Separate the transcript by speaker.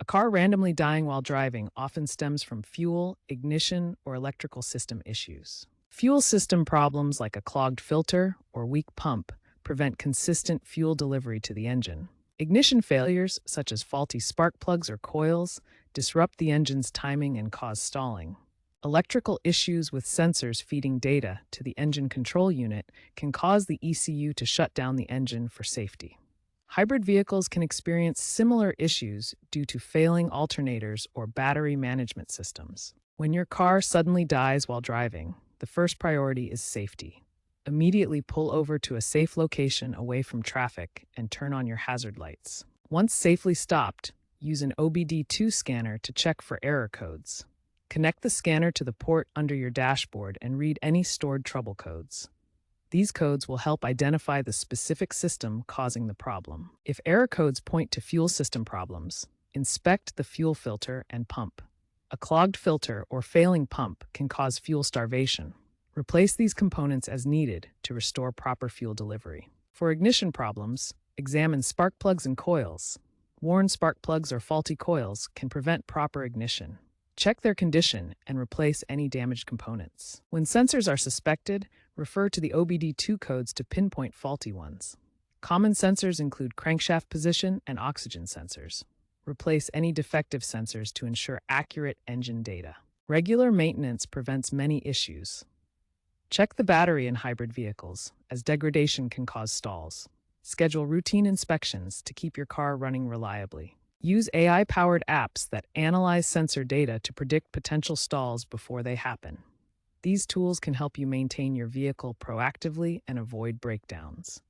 Speaker 1: A car randomly dying while driving often stems from fuel, ignition, or electrical system issues. Fuel system problems like a clogged filter or weak pump prevent consistent fuel delivery to the engine. Ignition failures, such as faulty spark plugs or coils, disrupt the engine's timing and cause stalling. Electrical issues with sensors feeding data to the engine control unit can cause the ECU to shut down the engine for safety. Hybrid vehicles can experience similar issues due to failing alternators or battery management systems. When your car suddenly dies while driving, the first priority is safety. Immediately pull over to a safe location away from traffic and turn on your hazard lights. Once safely stopped, use an OBD2 scanner to check for error codes. Connect the scanner to the port under your dashboard and read any stored trouble codes. These codes will help identify the specific system causing the problem. If error codes point to fuel system problems, inspect the fuel filter and pump. A clogged filter or failing pump can cause fuel starvation. Replace these components as needed to restore proper fuel delivery. For ignition problems, examine spark plugs and coils. Worn spark plugs or faulty coils can prevent proper ignition. Check their condition and replace any damaged components. When sensors are suspected, refer to the OBD2 codes to pinpoint faulty ones. Common sensors include crankshaft position and oxygen sensors. Replace any defective sensors to ensure accurate engine data. Regular maintenance prevents many issues. Check the battery in hybrid vehicles, as degradation can cause stalls. Schedule routine inspections to keep your car running reliably. Use AI-powered apps that analyze sensor data to predict potential stalls before they happen. These tools can help you maintain your vehicle proactively and avoid breakdowns.